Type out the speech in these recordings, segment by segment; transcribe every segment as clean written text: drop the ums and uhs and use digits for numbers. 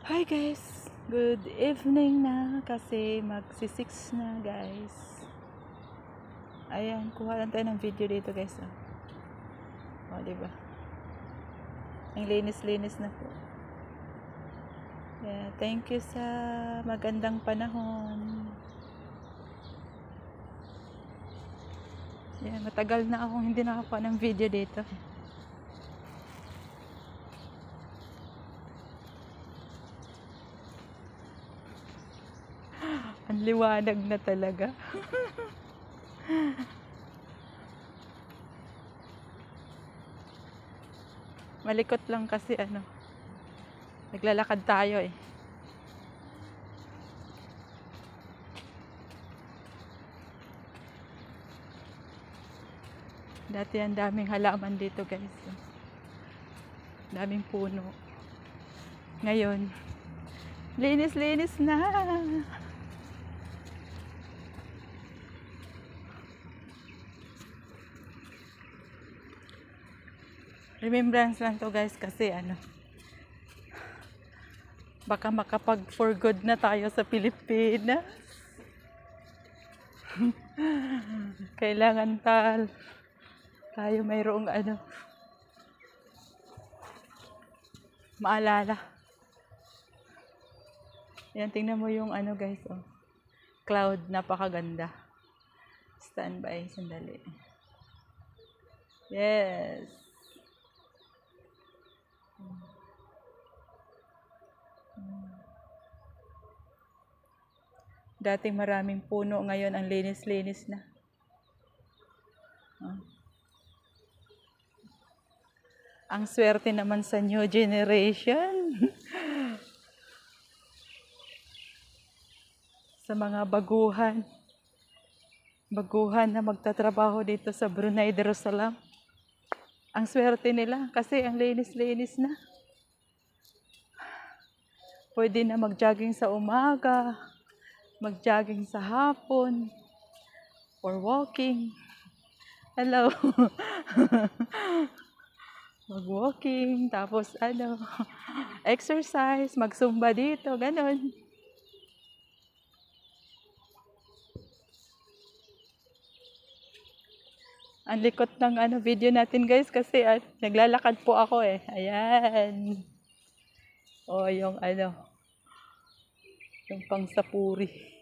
Hi guys! Good evening na kasi magsi-6 na guys. Ayan, kuha lang tayo ng video dito guys. O, diba? Ang linis-linis na po. Yeah, thank you sa magandang panahon. Yeah, matagal na akong hindi nakakuha ng video dito. Ang liwanag na talaga. Malikot lang kasi naglalakad tayo eh. Dati ang daming halaman dito guys. Daming puno. Ngayon, linis-linis na. Remembrance lang to guys kasi baka makapag for good na tayo sa Pilipinas. Kailangan tayo mayroong maalala. Yan, tingnan mo yung guys, cloud, napakaganda. Standby, sandali. Yes. Dating maraming puno, ngayon ang linis-linis na. Ang swerte naman sa new generation. Sa mga baguhan na magtatrabaho dito sa Brunei Darussalam. Ang swerte nila kasi ang linis-linis na. Pwede na mag-jogging sa umaga, mag-jogging sa hapon, or walking. Hello. Mag-walking, tapos exercise, mag-zumba dito, ganon. Ang likot ng video natin guys kasi naglalakad po ako eh. Ayan. O yung yung pangsapuri.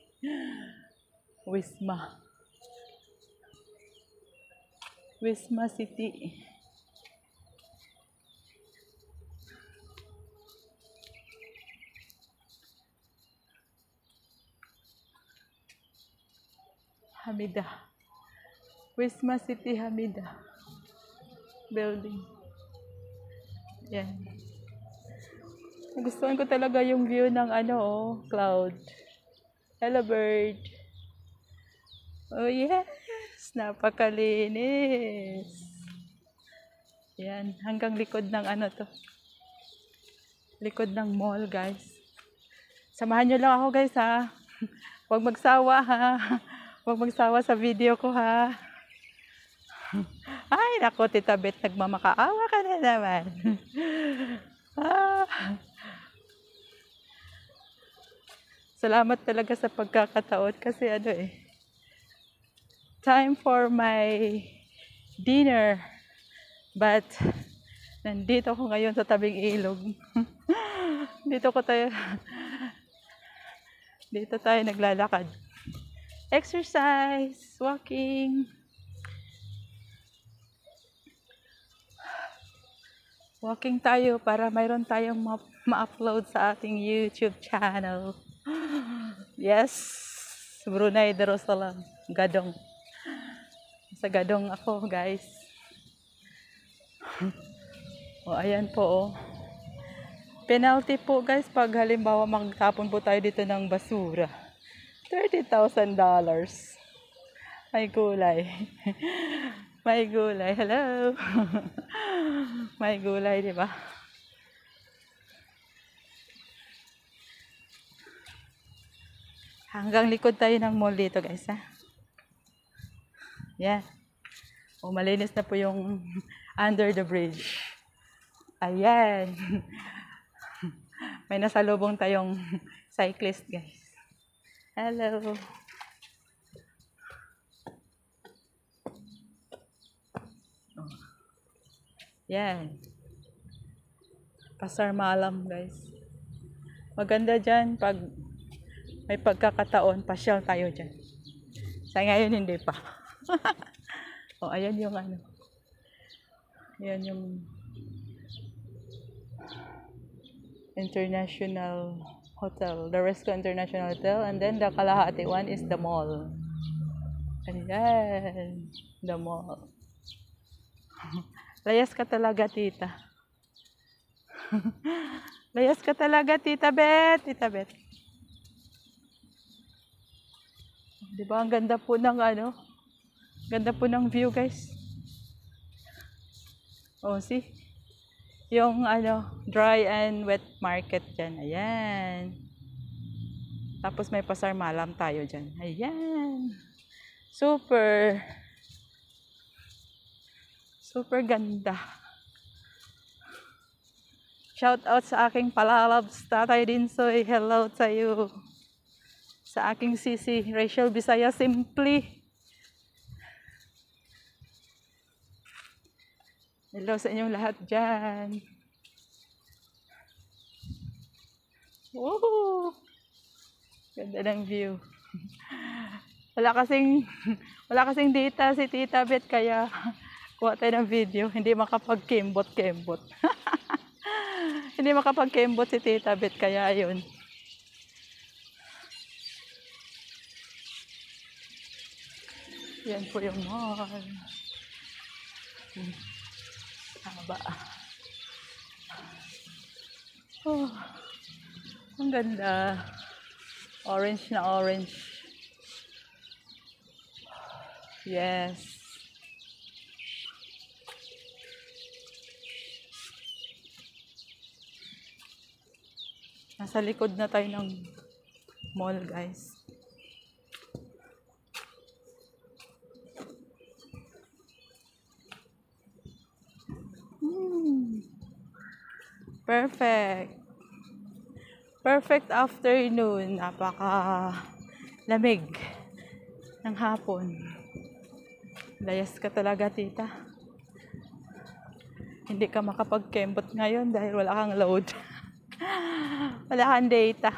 Wisma City. Hamida. Wisma City Hamida building. Yan. Gustuhan ko talaga yung view ng cloud. Hello bird. Oh yes, napakalinis. Yan, hanggang likod ng to. Likod ng mall guys. Samahan nyo lang ako guys ha. Huwag magsawa ha. Huwag magsawa sa video ko ha. Ay, naku, Tita Beth, nagmamakaawa ka na naman. Salamat talaga sa pagkakataon kasi time for my dinner. But, nandito ako ngayon sa tabing ilog. Dito tayo naglalakad. Exercise, walking. Walking tayo para mayroon tayong ma-upload sa ating YouTube channel. Yes, Brunei Darussalam, Gadong. Sa Gadong ako, guys. O, ayan po, penalty po, guys, pag halimbawa magtapon po tayo dito ng basura. $30,000. May gulay. May gulay. Hello. May gulay, di ba? Hanggang likod tayo ng mall dito, guys, ha? Yan. O, malinis na po yung under the bridge. Ayan. May nasalubong tayong cyclist, guys. Hello. Yan. Pasar Malam, guys. Maganda dyan pag may pagkakataon, pasyal tayo dyan. Sa ngayon, hindi pa. O, ayan yung ano. Ayan yung International Hotel. The Resco International Hotel. And then, the kalahati one is the mall. Ayan. The mall. Layas ka talaga, tita. Layas ka talaga, Tita Bet. Tita Bet. Diba, ang ganda po ng ano? Ganda po ng view, guys. Oh, see? Yung ano, dry and wet market dyan. Ayan. Tapos may Pasar Malam tayo dyan. Ayan. Super. Super ganda. Shout out sa aking palalabs, Tatay Dinsoy. Hello sa iyo. Sa aking sisi, Rachel Bisaya Simply. Hello sa inyong lahat dyan. Woohoo! Ganda ng view. Wala kasing data si Tita Bet, kaya kuha tayo ng video. Hindi makapag-kembot. Hindi makapag-kembot si Tita Bet, kaya ayun. Yan po yung mall. Haba. Oh, ang ganda. Orange na orange. Yes. Nasa likod na tayo ng mall, guys. Perfect. Perfect afternoon. Napaka lamig ng hapon. Layas ka talaga, tita. Hindi ka makapag-kembot ngayon dahil wala kang load. Wala kang data.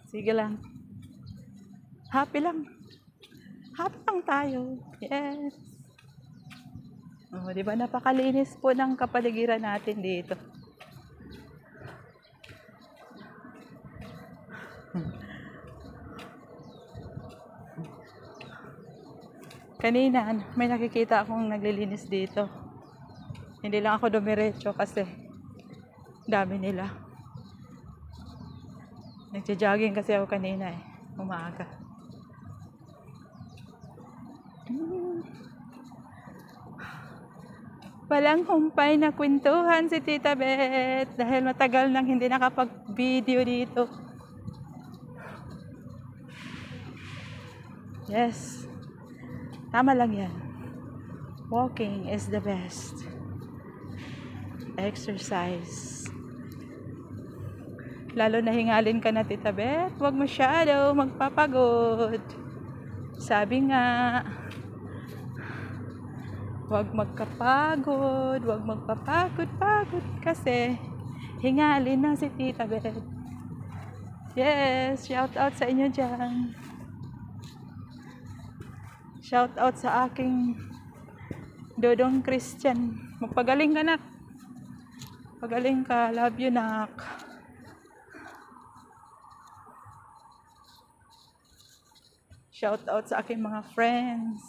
Sige lang. Happy lang. Happy lang tayo. Yes. Oh, di ba napakalinis po ng kapaligiran natin dito. Kanina, may nakikita akong naglilinis dito. Hindi lang ako dumiretso kasi dami nila. Nagja-jogging kasi ako kanina umaga. Walang humpay na kwentuhan si Tita Bet dahil matagal nang hindi nakapag-video dito. Yes. Tama lang yan. Walking is the best exercise. Lalo na hingalin ka na, Tita Bet, huwag masyado magpapagod. Sabi nga, huwag magkapagod, huwag magpapagod-pagod kasi hingalin na si Tita Bet. Yes, shout out sa inyo dyan. Shout out sa aking Dodong Christian. Magpagaling ka, nak. Pagaling ka. Love you, nak. Shout out sa aking mga friends.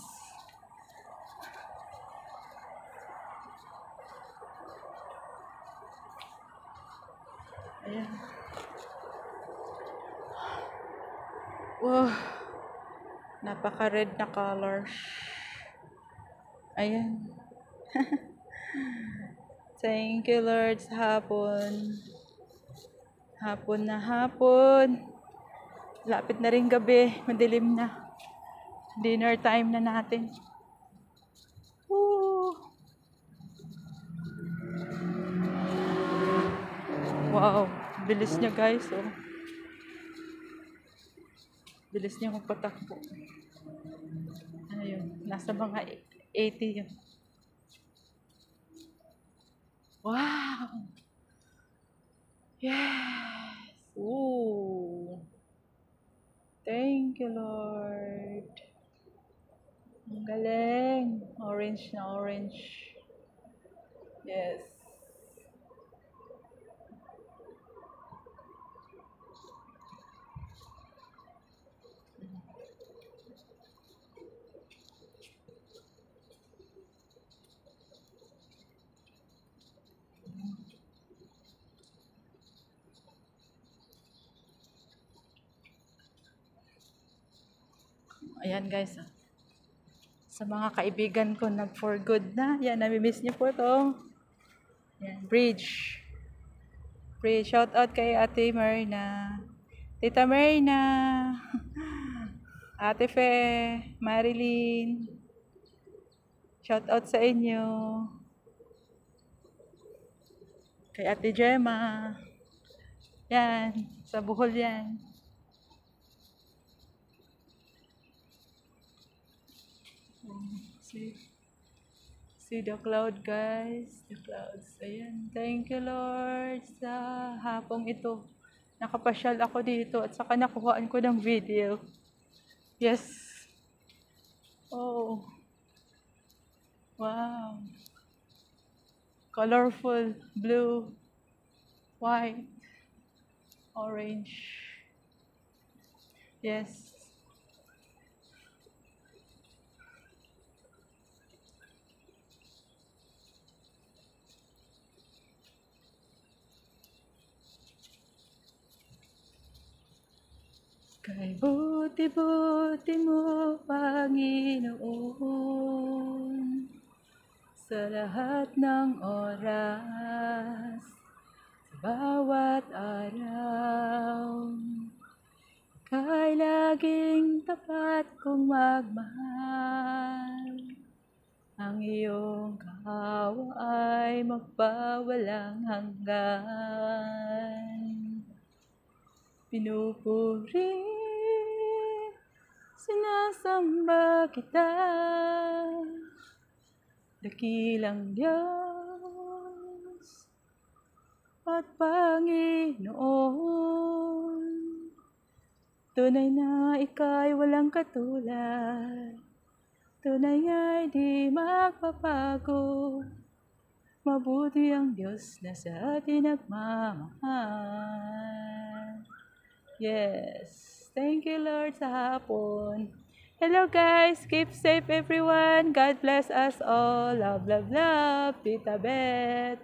Ayan. Wow. Napaka-red na colors. Ayan. Thank you, Lord, sa hapon. Hapon na hapon. Lapit na rin gabi. Madilim na. Dinner time na natin. Woo! Wow, bilis niya guys, oh. Bilis niya magpatakbo. Ano yun? Nasa mga 80 yun. Wow! Yes! Ooh! Thank you, Lord. Ang galing. Orange na orange. Yes. Ayan guys. Sa mga kaibigan ko nag-for good na. Yan, nami-miss niyo po to. Yan, Bridge. Bridge. Shout out kay Ate Marina. Tita Marina. Ate Fe. Marilyn. Shout out sa inyo. Kay Ate Gemma. Yan. Sa Bohol yan. See the cloud guys. The clouds. Ayan. Thank you Lord sa hapong ito. Nakapasyal ako dito at saka nakuhaan ko ng video. Yes. Oh. Wow. Colorful. Blue. White. Orange. Yes. Kay buti-buti mo, Panginoon, sa lahat ng oras, sa bawat araw. Kay laging tapat kong magmahal, ang iyong kahawa ay magpawalang hanggan. Pinupuri, sinasamba kita, dakilang Diyos at Panginoon. Tunay na ika'y walang katulad, tunay ay di magpapago. Mabuti ang Diyos na sa atin nagmamahal. Yes. Thank you, Lord, sa hapon. Hello, guys. Keep safe, everyone. God bless us all. Love, love, love. Tita Beth.